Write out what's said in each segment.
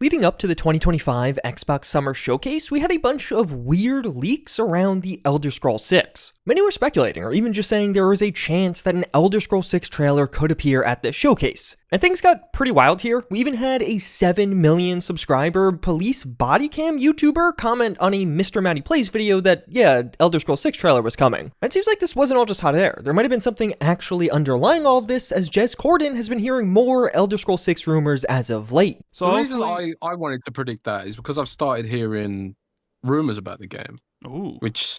Leading up to the 2025 Xbox Summer Showcase, we had a bunch of weird leaks around the Elder Scrolls 6. Many were speculating, or even just saying there was a chance that an Elder Scrolls 6 trailer could appear at this showcase. And things got pretty wild here. We even had a 7 million subscriber police body cam YouTuber comment on a Mr. Matty Plays video that, yeah, Elder Scrolls 6 trailer was coming. And it seems like this wasn't all just hot air. There might have been something actually underlying all of this, as Jez Corden has been hearing more Elder Scrolls 6 rumors as of late. So the reason I wanted to predict that is because I've started hearing rumors about the game. Ooh. Which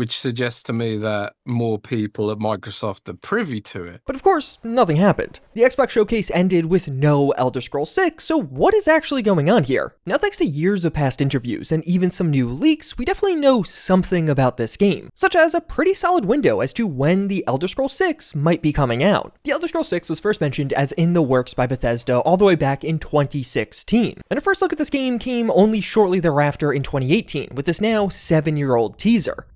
suggests to me that more people at Microsoft are privy to it. But of course, nothing happened. The Xbox Showcase ended with no Elder Scrolls 6, so what is actually going on here? Now, thanks to years of past interviews and even some new leaks, we definitely know something about this game, such as a pretty solid window as to when the Elder Scrolls 6 might be coming out. The Elder Scrolls 6 was first mentioned as in the works by Bethesda all the way back in 2016, and a first look at this game came only shortly thereafter in 2018, with this now 7-year-old teaser.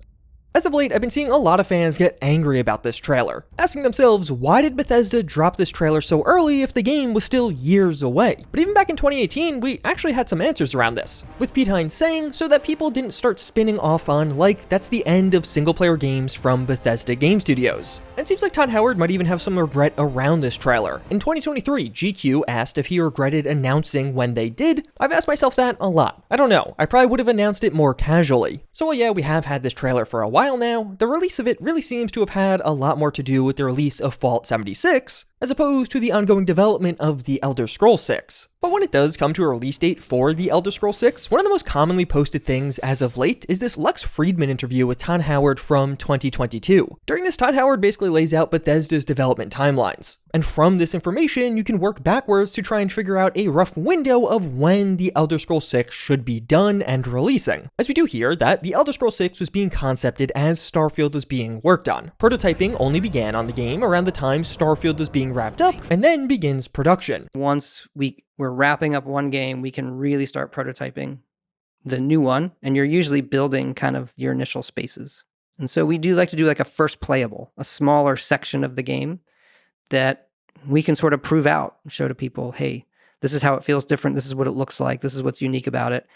As of late, I've been seeing a lot of fans get angry about this trailer, asking themselves, why did Bethesda drop this trailer so early if the game was still years away? But even back in 2018, we actually had some answers around this, with Pete Hines saying so that people didn't start spinning off on, like, that's the end of single-player games from Bethesda Game Studios. And it seems like Todd Howard might even have some regret around this trailer. In 2023, GQ asked if he regretted announcing when they did. I've asked myself that a lot. I don't know, I probably would have announced it more casually. So yeah, we have had this trailer for a while now. The release of it really seems to have had a lot more to do with the release of Fallout 76, as opposed to the ongoing development of the Elder Scrolls 6. But when it does come to a release date for the Elder Scrolls 6, one of the most commonly posted things as of late is this Lex Friedman interview with Todd Howard from 2022. During this, Todd Howard basically lays out Bethesda's development timelines. And from this information, you can work backwards to try and figure out a rough window of when the Elder Scrolls 6 should be done and releasing. As we do hear that the Elder Scrolls 6 was being concepted as Starfield was being worked on. Prototyping only began on the game around the time Starfield was being wrapped up, and then begins production. Once we're wrapping up one game, we can really start prototyping the new one, and you're usually building kind of your initial spaces. And so we do like to do like a first playable, a smaller section of the game that we can sort of prove out and show to people, hey, this is how it feels different, this is what it looks like, this is what's unique about it.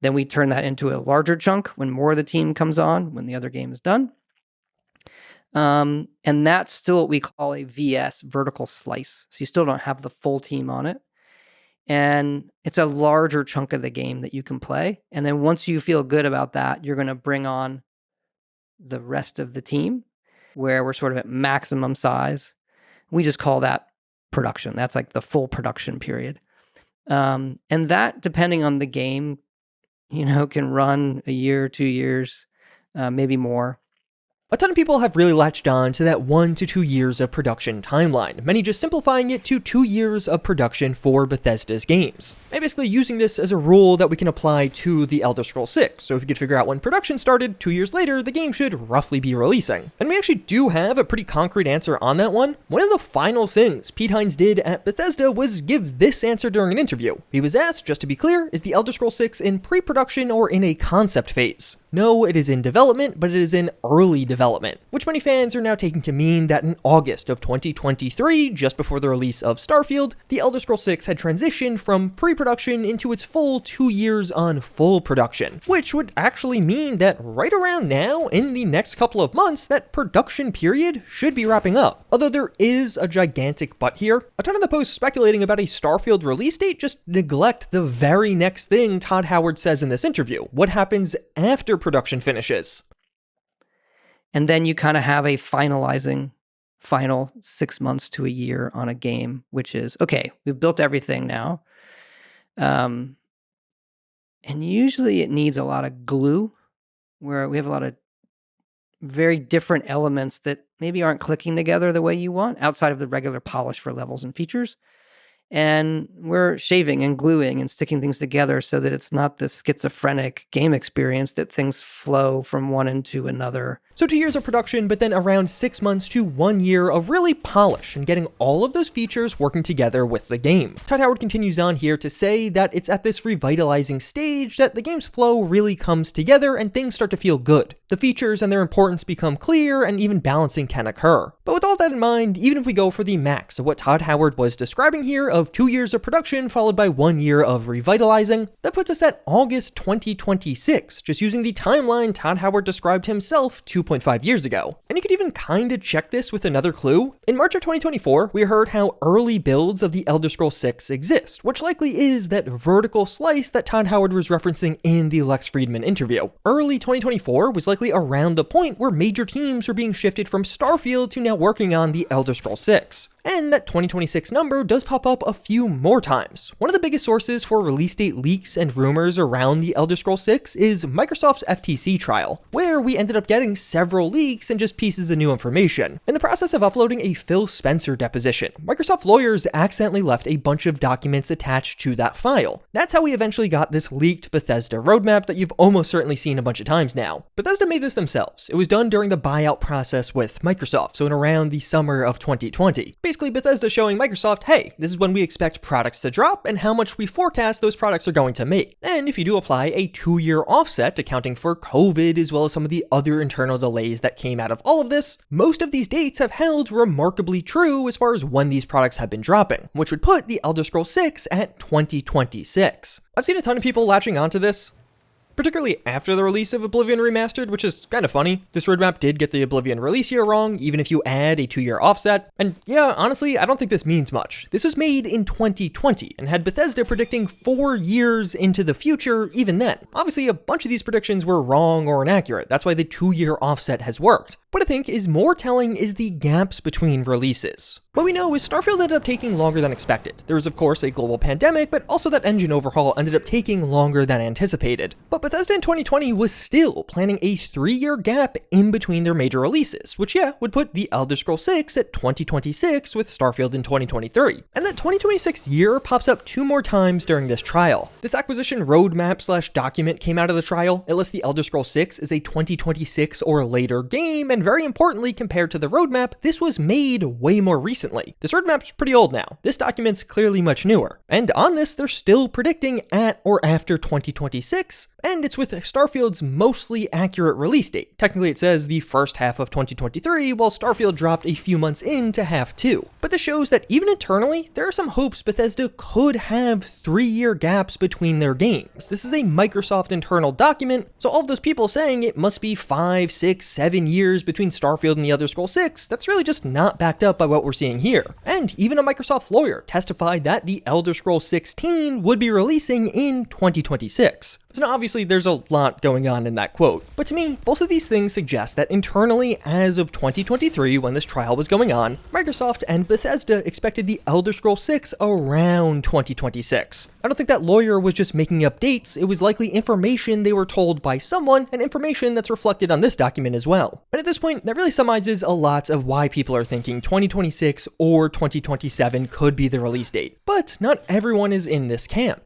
Then we turn that into a larger chunk when more of the team comes on, when the other game is done. And that's still what we call a VS, vertical slice. So you still don't have the full team on it. And it's a larger chunk of the game that you can play. And then once you feel good about that, you're going to bring on the rest of the team, where we're sort of at maximum size. We just call that production. That's like the full production period. And that, depending on the game, can run a year, 2 years, maybe more. A ton of people have really latched on to that 1 to 2 years of production timeline, many just simplifying it to 2 years of production for Bethesda's games. And basically using this as a rule that we can apply to the Elder Scrolls 6, so if you could figure out when production started, 2 years later, the game should roughly be releasing. And we actually do have a pretty concrete answer on that one. One of the final things Pete Hines did at Bethesda was give this answer during an interview. He was asked, just to be clear, is the Elder Scrolls 6 in pre-production or in a concept phase? No, it is in development, but it is in early development, which many fans are now taking to mean that in August of 2023, just before the release of Starfield, the Elder Scrolls 6 had transitioned from pre-production into its full 2 years on full production, which would actually mean that right around now, in the next couple of months, that production period should be wrapping up. Although there is a gigantic but here, a ton of the posts speculating about a Starfield release date just neglect the very next thing Todd Howard says in this interview: what happens after production finishes. And then you kind of have a final 6 months to a year on a game, which is, okay, we've built everything now. And usually it needs a lot of glue, where we have a lot of very different elements that maybe aren't clicking together the way you want, outside of the regular polish for levels and features. And we're shaving and gluing and sticking things together so that it's not this schizophrenic game experience, that things flow from one into another. So 2 years of production, but then around 6 months to 1 year of really polish and getting all of those features working together with the game. Todd Howard continues on here to say that it's at this revitalizing stage that the game's flow really comes together and things start to feel good. The features and their importance become clear, and even balancing can occur. But with all that in mind, even if we go for the max of what Todd Howard was describing here of 2 years of production followed by 1 year of revitalizing, that puts us at August 2026, just using the timeline Todd Howard described himself 2.5 years ago. And you could even kinda check this with another clue. In March of 2024, we heard how early builds of the Elder Scrolls 6 exist, which likely is that vertical slice that Todd Howard was referencing in the Lex Friedman interview. Early 2024 was likely around the point where major teams were being shifted from Starfield to now working on the Elder Scrolls 6. And that 2026 number does pop up a few more times. One of the biggest sources for release date leaks and rumors around the Elder Scrolls 6 is Microsoft's FTC trial, where we ended up getting several leaks and just pieces of new information. In the process of uploading a Phil Spencer deposition, Microsoft lawyers accidentally left a bunch of documents attached to that file. That's how we eventually got this leaked Bethesda roadmap that you've almost certainly seen a bunch of times now. Bethesda made this themselves. It was done during the buyout process with Microsoft, so in around the summer of 2020. Basically, Bethesda showing Microsoft, hey, this is when we expect products to drop and how much we forecast those products are going to make. And if you do apply a 2-year offset, accounting for COVID as well as some of the other internal delays that came out of all of this, most of these dates have held remarkably true as far as when these products have been dropping, which would put the Elder Scrolls 6 at 2026. I've seen a ton of people latching onto this, particularly after the release of Oblivion Remastered, which is kind of funny. This roadmap did get the Oblivion release year wrong, even if you add a 2-year offset. And yeah, honestly, I don't think this means much. This was made in 2020 and had Bethesda predicting 4 years into the future even then. Obviously, a bunch of these predictions were wrong or inaccurate. That's why the 2-year offset has worked. What I think is more telling is the gaps between releases. What we know is Starfield ended up taking longer than expected. There was of course a global pandemic, but also that engine overhaul ended up taking longer than anticipated. But Bethesda in 2020 was still planning a 3-year gap in between their major releases, which would put the Elder Scrolls 6 at 2026 with Starfield in 2023. And that 2026 year pops up 2 more times during this trial. This acquisition roadmap / document came out of the trial. It lists the Elder Scrolls 6 as a 2026 or later game, and very importantly, compared to the roadmap, this was made way more recently. This roadmap's pretty old now. This document's clearly much newer. And on this, they're still predicting at or after 2026, and it's with Starfield's mostly accurate release date. Technically, it says the first half of 2023, while Starfield dropped a few months into half 2. But this shows that even internally, there are some hopes Bethesda could have 3-year gaps between their games. This is a Microsoft internal document, so all of those people saying it must be 5, 6, 7 years between Starfield and the Elder Scrolls 6, that's really just not backed up by what we're seeing here. And even a Microsoft lawyer testified that the Elder Scrolls 16 would be releasing in 2026. So now obviously there's a lot going on in that quote, but to me, both of these things suggest that internally, as of 2023, when this trial was going on, Microsoft and Bethesda expected the Elder Scrolls 6 around 2026. I don't think that lawyer was just making up dates, it was likely information they were told by someone, and information that's reflected on this document as well. And at this point, that really summarizes a lot of why people are thinking 2026 or 2027 could be the release date. But not everyone is in this camp.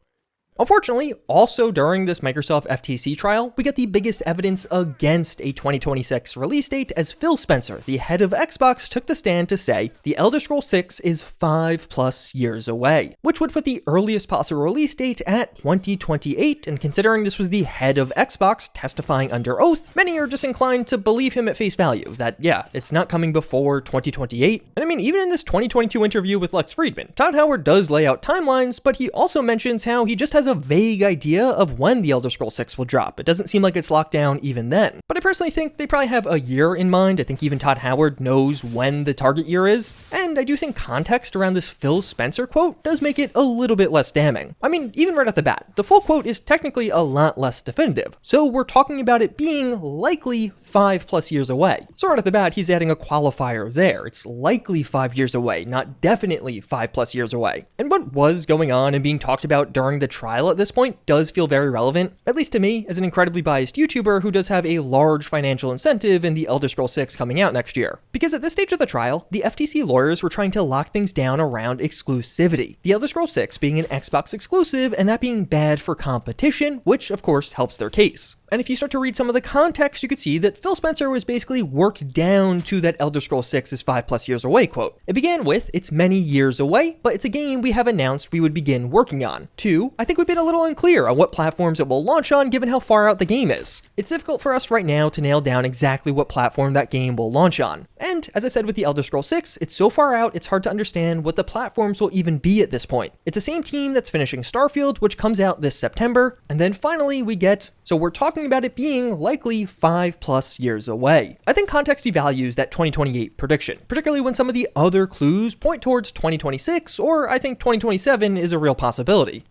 Unfortunately, also during this Microsoft FTC trial, we get the biggest evidence against a 2026 release date as Phil Spencer, the head of Xbox, took the stand to say the Elder Scrolls 6 is 5+ years away, which would put the earliest possible release date at 2028, and considering this was the head of Xbox testifying under oath, many are just inclined to believe him at face value, that it's not coming before 2028. And I mean, even in this 2022 interview with Lex Friedman, Todd Howard does lay out timelines, but he also mentions how he just has a vague idea of when the Elder Scrolls 6 will drop. It doesn't seem like it's locked down even then. But I personally think they probably have a year in mind. I think even Todd Howard knows when the target year is. And I do think context around this Phil Spencer quote does make it a little bit less damning. I mean, even right off the bat, the full quote is technically a lot less definitive. So we're talking about it being likely 5+ years away. So right off the bat, he's adding a qualifier there. It's likely 5 years away, not definitely 5+ years away. And what was going on and being talked about during the trial trial at this point does feel very relevant, at least to me as an incredibly biased YouTuber who does have a large financial incentive in the Elder Scrolls 6 coming out next year. Because at this stage of the trial, the FTC lawyers were trying to lock things down around exclusivity, the Elder Scrolls 6 being an Xbox exclusive and that being bad for competition, which of course helps their case. And if you start to read some of the context, you could see that Phil Spencer was basically worked down to that Elder Scrolls 6 is 5+ years away quote. It began with, it's many years away, but it's a game we have announced we would begin working on. 2, I think we've been a little unclear on what platforms it will launch on given how far out the game is. It's difficult for us right now to nail down exactly what platform that game will launch on. And as I said with the Elder Scrolls 6, it's so far out it's hard to understand what the platforms will even be at this point. It's the same team that's finishing Starfield, which comes out this September, and then finally we get, so we're talking about it being likely 5+ years away. I think context devalues that 2028 prediction, particularly when some of the other clues point towards 2026, or I think 2027 is a real possibility.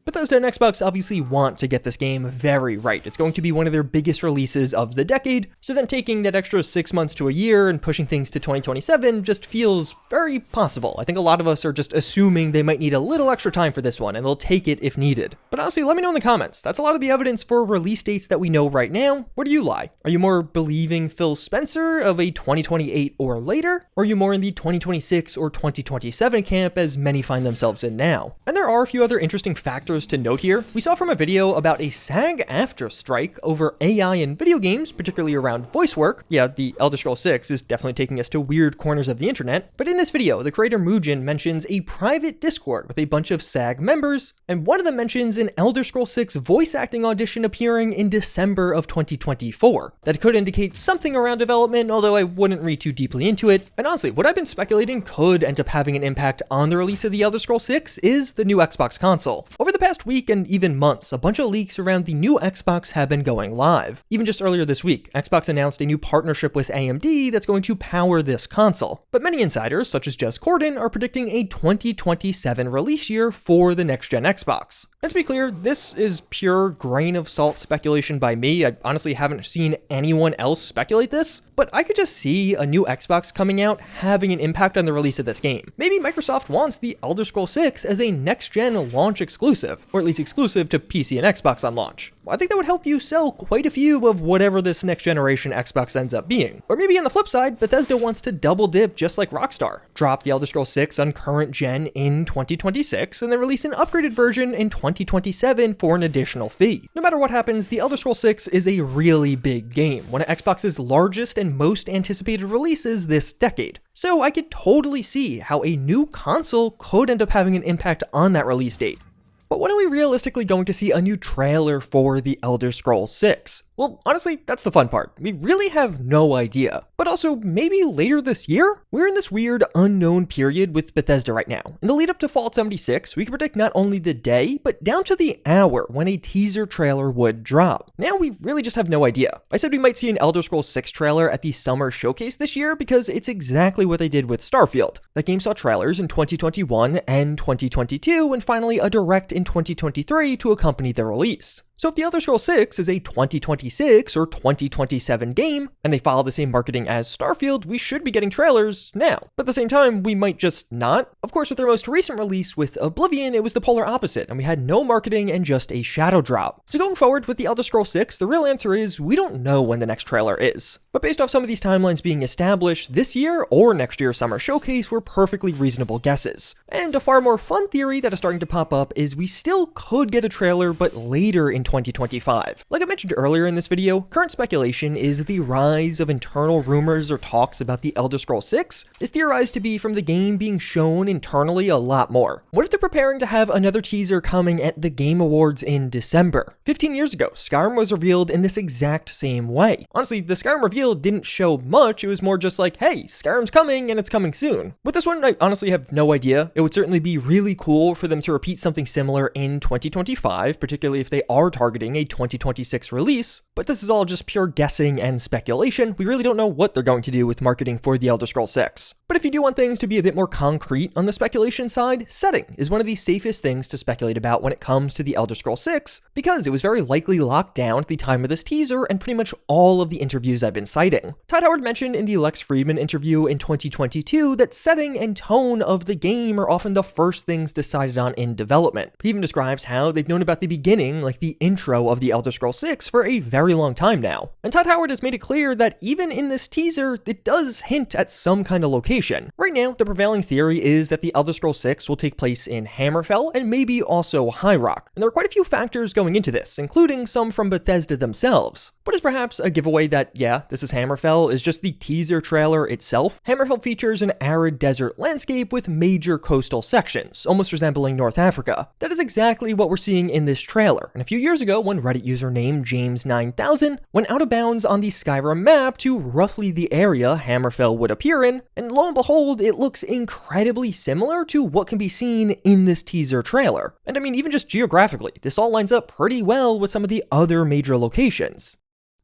Bethesda and Xbox obviously want to get this game very right. It's going to be one of their biggest releases of the decade, so then taking that extra 6 months to a year and pushing things to 2027 just feels very possible. I think a lot of us are just assuming they might need a little extra time for this one, and they'll take it if needed. But honestly, let me know in the comments. That's a lot of the evidence for release dates that we know right now. Where do you lie? Are you more believing Phil Spencer of a 2028 or later? Or are you more in the 2026 or 2027 camp as many find themselves in now? And there are a few other interesting factors to note here. We saw from a video about a SAG-AFTRA strike over AI in video games, particularly around voice work. Yeah, the Elder Scrolls 6 is definitely taking us to weird corners of the internet, but in this video, the creator Mugen mentions a private Discord with a bunch of SAG members, and one of them mentions an Elder Scrolls 6 voice acting audition appearing in December of 2024. That could indicate something around development, although I wouldn't read too deeply into it. And honestly, what I've been speculating could end up having an impact on the release of the Elder Scrolls 6 is the new Xbox console. Over the past week and even months, a bunch of leaks around the new Xbox have been going live. Even just earlier this week, Xbox announced a new partnership with AMD that's going to power this console. But many insiders, such as Jez Corden, are predicting a 2027 release year for the next-gen Xbox. And to be clear, this is pure grain of salt speculation by me. I honestly haven't seen anyone else speculate this, but I could just see a new Xbox coming out having an impact on the release of this game. Maybe Microsoft wants the Elder Scrolls 6 as a next-gen launch exclusive, or at least exclusive to PC and Xbox on launch. I think that would help you sell quite a few of whatever this next generation Xbox ends up being. Or maybe on the flip side, Bethesda wants to double dip just like Rockstar. Drop the Elder Scrolls 6 on current gen in 2026 and then release an upgraded version in 2027 for an additional fee. No matter what happens, the Elder Scrolls 6 is a really big game, one of Xbox's largest and most anticipated releases this decade. So I could totally see how a new console could end up having an impact on that release date. But when are we realistically going to see a new trailer for the Elder Scrolls 6? Well, honestly, that's the fun part. We really have no idea. But also, maybe later this year? We're in this weird unknown period with Bethesda right now. In the lead up to Fallout 76, we can predict not only the day, but down to the hour when a teaser trailer would drop. Now we really just have no idea. I said we might see an Elder Scrolls 6 trailer at the summer showcase this year because it's exactly what they did with Starfield. That game saw trailers in 2021 and 2022, and finally a direct in 2023 to accompany the release. So if the Elder Scrolls 6 is a 2026 or 2027 game, and they follow the same marketing as Starfield, we should be getting trailers now. But at the same time, we might just not. Of course, with their most recent release with Oblivion, it was the polar opposite, and we had no marketing and just a shadow drop. So going forward with the Elder Scrolls 6, the real answer is we don't know when the next trailer is. But based off some of these timelines being established, this year or next year's summer showcase were perfectly reasonable guesses. And a far more fun theory that is starting to pop up is we still could get a trailer, but later in 2025. Like I mentioned earlier in this video, current speculation is the rise of internal rumors or talks about the Elder Scrolls 6 is theorized to be from the game being shown internally a lot more. What if they're preparing to have another teaser coming at the Game Awards in December? 15 years ago, Skyrim was revealed in this exact same way. Honestly, the Skyrim reveal didn't show much, it was more just like, hey, Skyrim's coming and it's coming soon. With this one, I honestly have no idea. It would certainly be really cool for them to repeat something similar in 2025, particularly if they are targeting a 2026 release, but this is all just pure guessing and speculation. We really don't know what they're going to do with marketing for the Elder Scrolls 6. But if you do want things to be a bit more concrete on the speculation side, setting is one of the safest things to speculate about when it comes to the Elder Scrolls 6, because it was very likely locked down at the time of this teaser and pretty much all of the interviews I've been sighting. Todd Howard mentioned in the Lex Friedman interview in 2022 that setting and tone of the game are often the first things decided on in development. He even describes how they've known about the beginning, like the intro of the Elder Scrolls 6, for a very long time now. And Todd Howard has made it clear that even in this teaser, it does hint at some kind of location. Right now, the prevailing theory is that the Elder Scrolls 6 will take place in Hammerfell and maybe also High Rock. And there are quite a few factors going into this, including some from Bethesda themselves. But as perhaps a giveaway that, yeah, this is Hammerfell is just the teaser trailer itself, Hammerfell features an arid desert landscape with major coastal sections, almost resembling North Africa. That is exactly what we're seeing in this trailer. And a few years ago, one Reddit user named James9000 went out of bounds on the Skyrim map to roughly the area Hammerfell would appear in, and lo and behold, it looks incredibly similar to what can be seen in this teaser trailer. And I mean, even just geographically, this all lines up pretty well with some of the other major locations.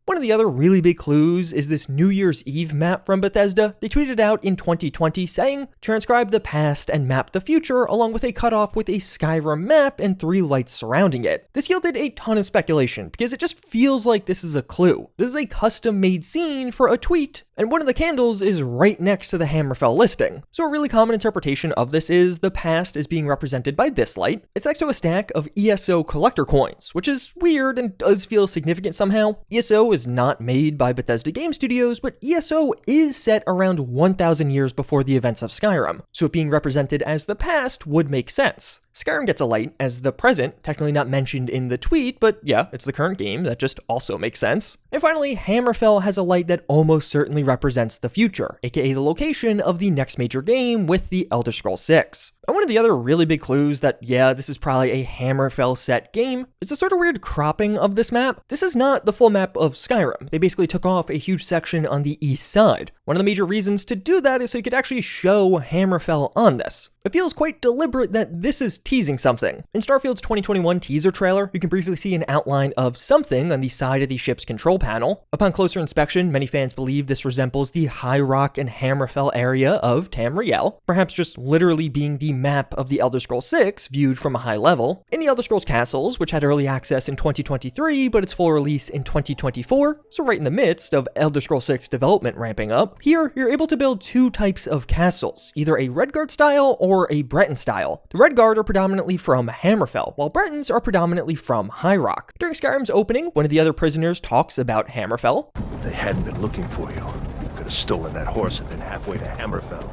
One of the other really big clues is this New Year's Eve map from Bethesda. They tweeted out in 2020 saying, transcribe the past and map the future, along with a cutoff with a Skyrim map and 3 lights surrounding it. This yielded a ton of speculation because it just feels like this is a clue. This is a custom made scene for a tweet, and one of the candles is right next to the Hammerfell listing. So a really common interpretation of this is the past is being represented by this light. It's next to a stack of ESO collector coins, which is weird and does feel significant somehow. ESO is not made by Bethesda Game Studios, but ESO is set around 1,000 years before the events of Skyrim, so it being represented as the past would make sense. Skyrim gets a light as the present, technically not mentioned in the tweet, but yeah, it's the current game, that just also makes sense. And finally, Hammerfell has a light that almost certainly represents the future, aka the location of the next major game with the Elder Scrolls 6. And one of the other really big clues that, yeah, this is probably a Hammerfell set game is the sort of weird cropping of this map. This is not the full map of Skyrim. They basically took off a huge section on the east side. One of the major reasons to do that is so you could actually show Hammerfell on this. It feels quite deliberate that this is teasing something. In Starfield's 2021 teaser trailer, you can briefly see an outline of something on the side of the ship's control panel. Upon closer inspection, many fans believe this resembles the High Rock and Hammerfell area of Tamriel, perhaps just literally being the map of the Elder Scrolls 6 viewed from a high level. In the Elder Scrolls Castles, which had early access in 2023, but its full release in 2024, so right in the midst of Elder Scrolls 6 development ramping up, here you're able to build 2 types of castles, either a Redguard style or a Breton style. The Redguard are predominantly from Hammerfell, while Bretons are predominantly from High Rock. During Skyrim's opening, one of the other prisoners talks about Hammerfell. If they hadn't been looking for you, could have stolen that horse and been halfway to Hammerfell.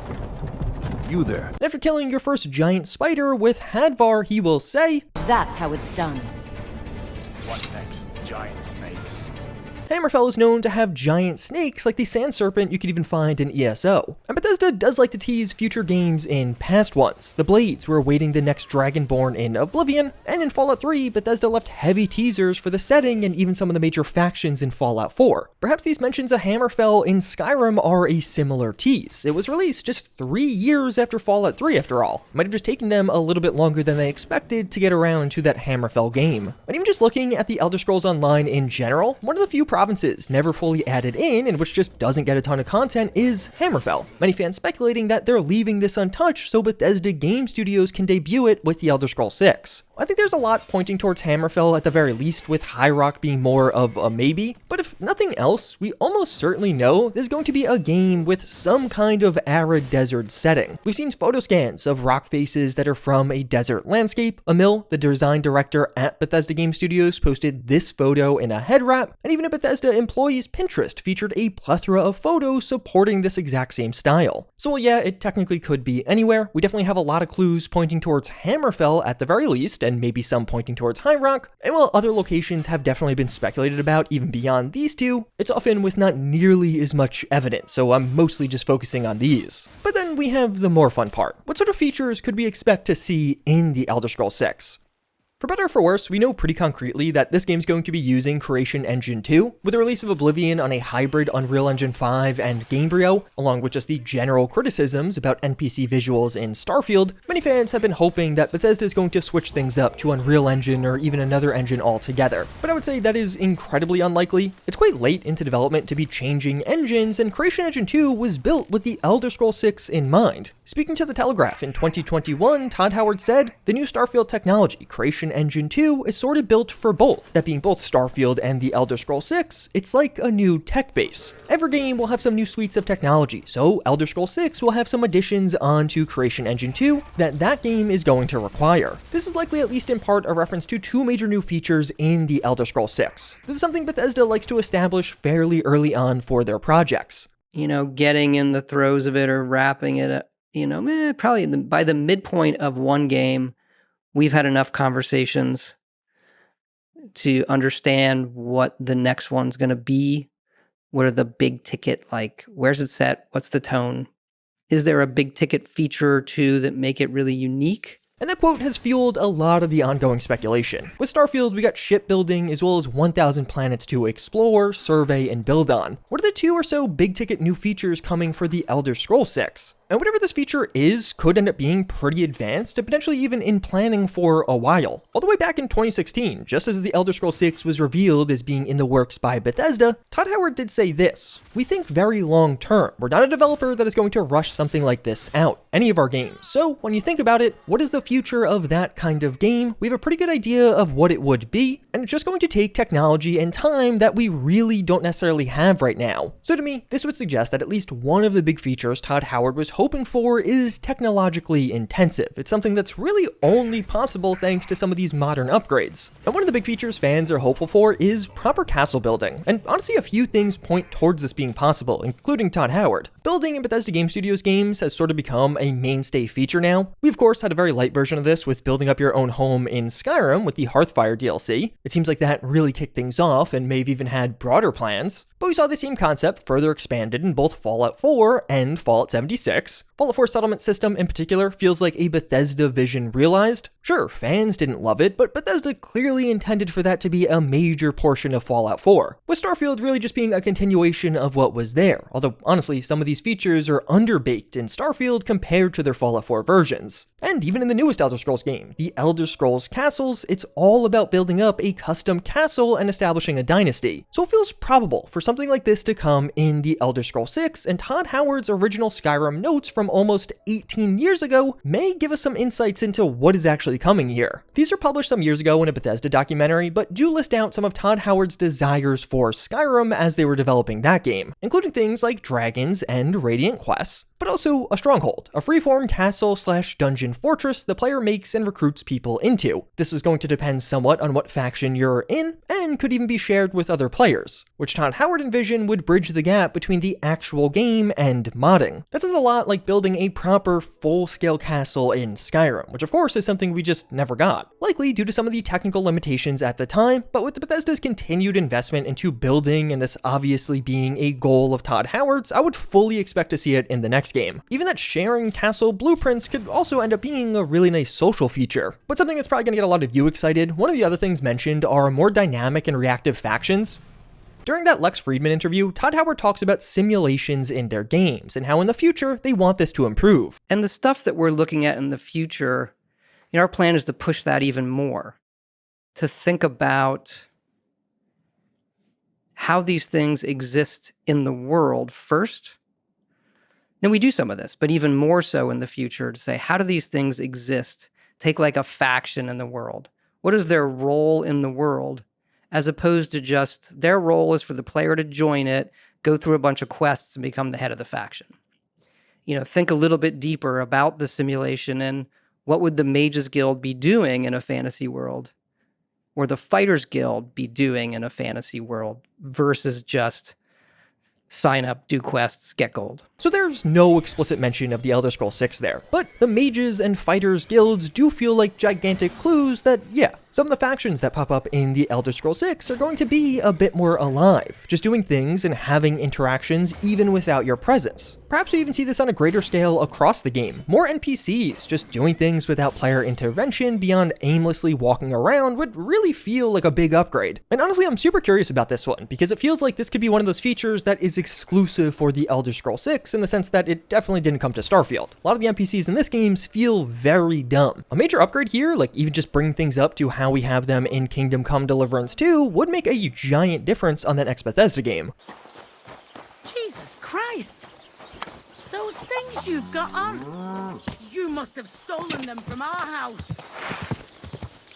You there. And after killing your first giant spider with Hadvar, he will say, That's how it's done. What next? Giant snakes. Hammerfell is known to have giant snakes like the sand serpent you could even find in ESO. And Bethesda does like to tease future games in past ones. The Blades were awaiting the next Dragonborn in Oblivion, and in Fallout 3, Bethesda left heavy teasers for the setting and even some of the major factions in Fallout 4. Perhaps these mentions of Hammerfell in Skyrim are a similar tease. It was released just 3 years after Fallout 3 after all. It might have just taken them a little bit longer than they expected to get around to that Hammerfell game. And even just looking at the Elder Scrolls Online in general, one of the few provinces never fully added in and which just doesn't get a ton of content is Hammerfell. Many fans speculating that they're leaving this untouched so Bethesda Game Studios can debut it with the Elder Scrolls 6. I think there's a lot pointing towards Hammerfell at the very least, with High Rock being more of a maybe, but if nothing else, we almost certainly know there's going to be a game with some kind of arid desert setting. We've seen photo scans of rock faces that are from a desert landscape. Emil, the design director at Bethesda Game Studios, posted this photo in a head wrap, and even a Bethesda employee's Pinterest featured a plethora of photos supporting this exact same style. So while yeah, it technically could be anywhere, we definitely have a lot of clues pointing towards Hammerfell at the very least, and maybe some pointing towards High Rock, and while other locations have definitely been speculated about even beyond these two, it's often with not nearly as much evidence, so I'm mostly just focusing on these. But then we have the more fun part. What sort of features could we expect to see in the Elder Scrolls 6? For better or for worse, we know pretty concretely that this game's going to be using Creation Engine 2, with the release of Oblivion on a hybrid Unreal Engine 5 and Gamebryo, along with just the general criticisms about NPC visuals in Starfield. Many fans have been hoping that Bethesda is going to switch things up to Unreal Engine or even another engine altogether, but I would say that is incredibly unlikely. It's quite late into development to be changing engines, and Creation Engine 2 was built with the Elder Scrolls 6 in mind. Speaking to The Telegraph in 2021, Todd Howard said, "The new Starfield technology, Creation Engine 2 is sort of built for both. That being both Starfield and The Elder Scrolls 6, it's like a new tech base. Every game will have some new suites of technology, so Elder Scrolls 6 will have some additions onto Creation Engine 2 that game is going to require. This is likely at least in part a reference to two major new features in The Elder Scrolls 6. This is something Bethesda likes to establish fairly early on for their projects. Getting in the throes of it or wrapping it, probably by the midpoint of one game, we've had enough conversations to understand what the next one's going to be. What are the big ticket, like, where's it set? What's the tone? Is there a big ticket feature or two that make it really unique? And that quote has fueled a lot of the ongoing speculation. With Starfield, we got shipbuilding as well as 1,000 planets to explore, survey, and build on. What are the 2 or so big-ticket new features coming for The Elder Scrolls 6? And whatever this feature is could end up being pretty advanced and potentially even in planning for a while. All the way back in 2016, just as The Elder Scrolls 6 was revealed as being in the works by Bethesda, Todd Howard did say this: "We think very long term. We're not a developer that is going to rush something like this out, any of our games. So when you think about it, what is the future of that kind of game? We have a pretty good idea of what it would be, and it's just going to take technology and time that we really don't necessarily have right now." So to me, this would suggest that at least one of the big features Todd Howard was hoping for is technologically intensive. It's something that's really only possible thanks to some of these modern upgrades. And one of the big features fans are hopeful for is proper castle building. And honestly, a few things point towards this being possible, including Todd Howard. Building in Bethesda Game Studios games has sort of become a mainstay feature now. We of course had a very light version of this with building up your own home in Skyrim with the Hearthfire DLC. It seems like that really kicked things off and may have even had broader plans. But we saw the same concept further expanded in both Fallout 4 and Fallout 76. Fallout 4 settlement system in particular feels like a Bethesda vision realized. Sure, fans didn't love it, but Bethesda clearly intended for that to be a major portion of Fallout 4, with Starfield really just being a continuation of what was there, although honestly some of these features are underbaked in Starfield compared to their Fallout 4 versions. And even in the newest Elder Scrolls game, The Elder Scrolls Castles, it's all about building up a custom castle and establishing a dynasty, so it feels probable for something like this to come in The Elder Scrolls 6, and Todd Howard's original Skyrim notes from almost 18 years ago may give us some insights into what is actually coming here. These were published some years ago in a Bethesda documentary, but do list out some of Todd Howard's desires for Skyrim as they were developing that game, including things like dragons and radiant quests, but also a stronghold, a freeform castle/dungeon fortress the player makes and recruits people into. This is going to depend somewhat on what faction you're in, and could even be shared with other players, which Todd Howard envisioned would bridge the gap between the actual game and modding. That sounds a lot like building a proper full-scale castle in Skyrim, which of course is something we just never got, likely due to some of the technical limitations at the time, but with Bethesda's continued investment into building and this obviously being a goal of Todd Howard's, I would fully expect to see it in the next game. Even that sharing castle blueprints could also end up being a really nice social feature. But something that's probably going to get a lot of you excited, one of the other things mentioned are more dynamic and reactive factions. During that Lex Friedman interview, Todd Howard talks about simulations in their games and how in the future they want this to improve. And the stuff that we're looking at in the future, our plan is to push that even more, to think about how these things exist in the world first. Then we do some of this, but even more so in the future to say, how do these things exist? Take like a faction in the world. What is their role in the world? As opposed to just their role is for the player to join it, go through a bunch of quests and become the head of the faction. Think a little bit deeper about the simulation and what would the Mages Guild be doing in a fantasy world, or the Fighters Guild be doing in a fantasy world, versus just sign up, do quests, get gold. So there's no explicit mention of the Elder Scrolls 6 there, but the mages and fighters guilds do feel like gigantic clues that, yeah, some of the factions that pop up in the Elder Scrolls 6 are going to be a bit more alive, just doing things and having interactions even without your presence. Perhaps we even see this on a greater scale across the game. More NPCs just doing things without player intervention beyond aimlessly walking around would really feel like a big upgrade. And honestly, I'm super curious about this one, because it feels like this could be one of those features that is exclusive for the Elder Scrolls 6 in the sense that it definitely didn't come to Starfield. A lot of the NPCs in this game feel very dumb. A major upgrade here, like even just bringing things up to how we have them in Kingdom Come Deliverance 2, would make a giant difference on that next Bethesda game. Jesus Christ! Those things you've got on! You must have stolen them from our house!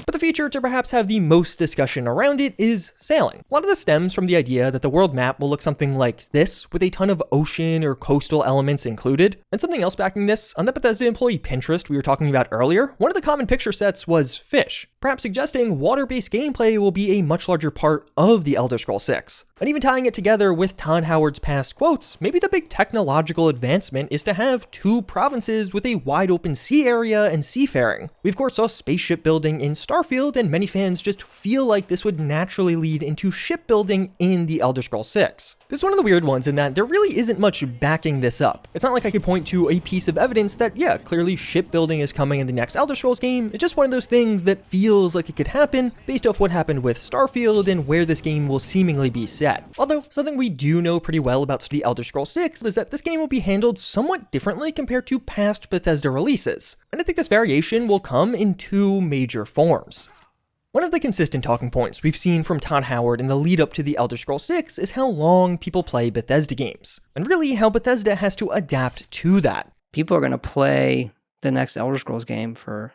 But the feature to perhaps have the most discussion around it is sailing. A lot of this stems from the idea that the world map will look something like this, with a ton of ocean or coastal elements included. And something else backing this, on the Bethesda employee Pinterest we were talking about earlier, one of the common picture sets was fish, perhaps suggesting water-based gameplay will be a much larger part of the Elder Scrolls 6. And even tying it together with Todd Howard's past quotes, maybe the big technological advancement is to have 2 provinces with a wide open sea area and seafaring. We of course saw spaceship building in Starfield, and many fans just feel like this would naturally lead into shipbuilding in the Elder Scrolls 6. This is one of the weird ones in that there really isn't much backing this up. It's not like I could point to a piece of evidence that, yeah, clearly shipbuilding is coming in the next Elder Scrolls game. It's just one of those things that feels like it could happen based off what happened with Starfield and where this game will seemingly be set. Although, something we do know pretty well about the Elder Scrolls 6 is that this game will be handled somewhat differently compared to past Bethesda releases. And I think this variation will come in 2 major forms. One of the consistent talking points we've seen from Todd Howard in the lead up to the Elder Scrolls 6 is how long people play Bethesda games, and really how Bethesda has to adapt to that. People are going to play the next Elder Scrolls game for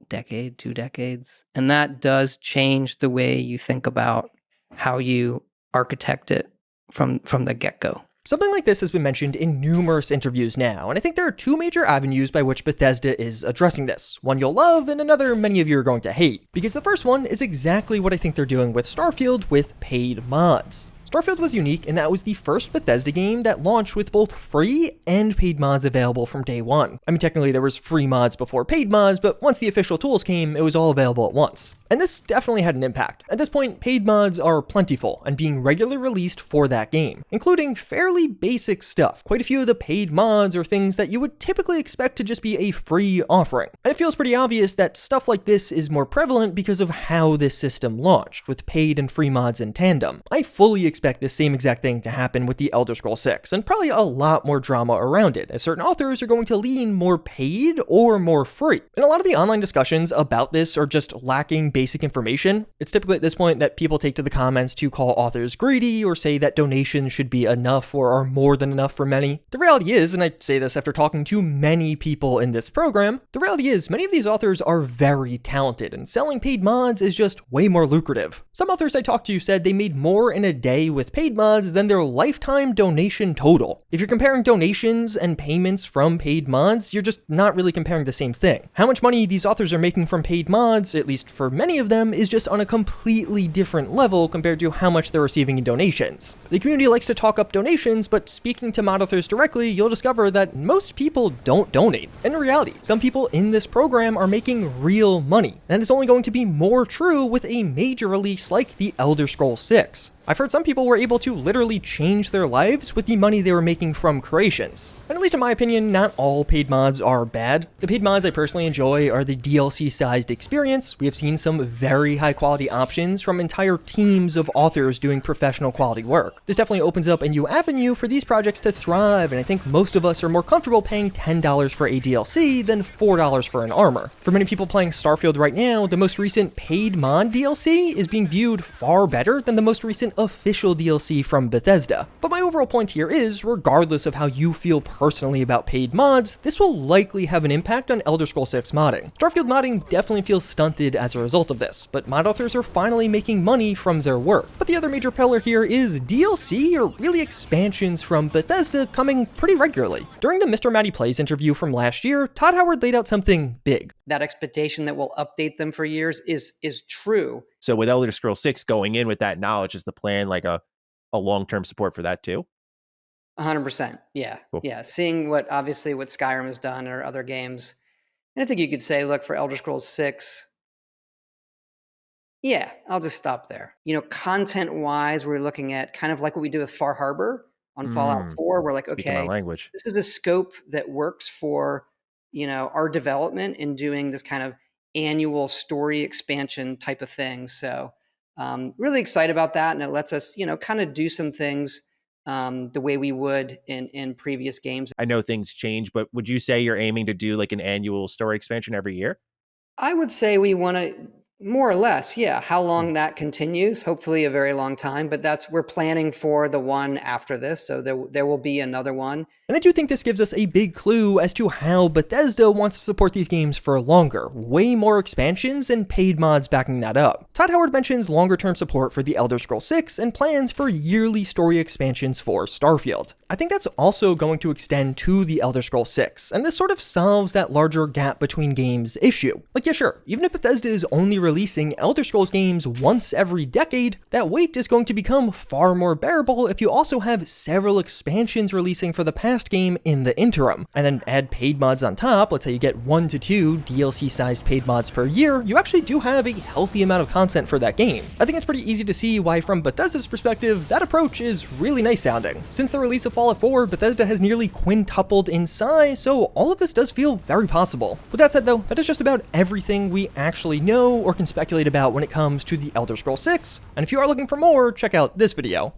a decade, 2 decades, and that does change the way you think about how you architect it from the get-go. Something like this has been mentioned in numerous interviews now, and I think there are 2 major avenues by which Bethesda is addressing this. One you'll love, and another many of you are going to hate. Because the first one is exactly what I think they're doing with Starfield with paid mods. Starfield was unique in that it was the first Bethesda game that launched with both free and paid mods available from day one. I mean, technically there was free mods before paid mods, but once the official tools came, it was all available at once. And this definitely had an impact. At this point, paid mods are plentiful and being regularly released for that game, including fairly basic stuff. Quite a few of the paid mods are things that you would typically expect to just be a free offering. And it feels pretty obvious that stuff like this is more prevalent because of how this system launched, with paid and free mods in tandem. I fully expect this same exact thing to happen with the Elder Scrolls 6, and probably a lot more drama around it, as certain authors are going to lean more paid or more free. And a lot of the online discussions about this are just lacking basic information. It's typically at this point that people take to the comments to call authors greedy or say that donations should be enough or are more than enough for many. The reality is, and I say this after talking to many people in this program, the reality is many of these authors are very talented, and selling paid mods is just way more lucrative. Some authors I talked to said they made more in a day with paid mods than their lifetime donation total. If you're comparing donations and payments from paid mods, you're just not really comparing the same thing. How much money these authors are making from paid mods, at least for many of them, is just on a completely different level compared to how much they're receiving in donations. The community likes to talk up donations, but speaking to mod authors directly, you'll discover that most people don't donate. In reality, some people in this program are making real money, and it's only going to be more true with a major release like the Elder Scrolls 6. I've heard some people were able to literally change their lives with the money they were making from creations. And at least in my opinion, not all paid mods are bad. The paid mods I personally enjoy are the DLC-sized experience. We have seen some very high-quality options from entire teams of authors doing professional quality work. This definitely opens up a new avenue for these projects to thrive, and I think most of us are more comfortable paying $10 for a DLC than $4 for an armor. For many people playing Starfield right now, the most recent paid mod DLC is being viewed far better than the most recent official DLC from Bethesda. But my overall point here is, regardless of how you feel personally about paid mods, this will likely have an impact on Elder Scrolls 6 modding. Starfield modding definitely feels stunted as a result of this, but mod authors are finally making money from their work. But the other major pillar here is DLC, or really expansions from Bethesda, coming pretty regularly. During the Mr. Matty Plays interview from last year, Todd Howard laid out something big. That expectation that we'll update them for years is true. So with Elder Scrolls 6 going in with that knowledge, is the plan like a long-term support for that too? 100%. Yeah. Cool. Yeah. Seeing what Skyrim has done or other games. And I think you could say, look, for Elder Scrolls 6, yeah, I'll just stop there. Content-wise, we're looking at kind of like what we do with Far Harbor on Fallout 4. We're like, Speaking my okay, language. this is a scope that works for, our development in doing this kind of annual story expansion type of thing. So really excited about that. And it lets us, kind of do some things the way we would in previous games. I know things change, but would you say you're aiming to do like an annual story expansion every year? I would say we want to More or less, yeah. How long that continues? Hopefully a very long time, but we're planning for the one after this, so there will be another one. And I do think this gives us a big clue as to how Bethesda wants to support these games for longer, way more expansions and paid mods backing that up. Todd Howard mentions longer-term support for The Elder Scrolls 6 and plans for yearly story expansions for Starfield. I think that's also going to extend to The Elder Scrolls 6, and this sort of solves that larger gap between games issue. Like, yeah, sure, even if Bethesda is only releasing Elder Scrolls games once every decade, that wait is going to become far more bearable if you also have several expansions releasing for the past game in the interim, and then add paid mods on top. Let's say you get 1 to 2 DLC-sized paid mods per year, you actually do have a healthy amount of content for that game. I think it's pretty easy to see why, from Bethesda's perspective, that approach is really nice sounding. Since the release of Fallout 4, Bethesda has nearly quintupled in size, so all of this does feel very possible. With that said though, that is just about everything we actually know or can speculate about when it comes to The Elder Scrolls 6, and if you are looking for more, check out this video.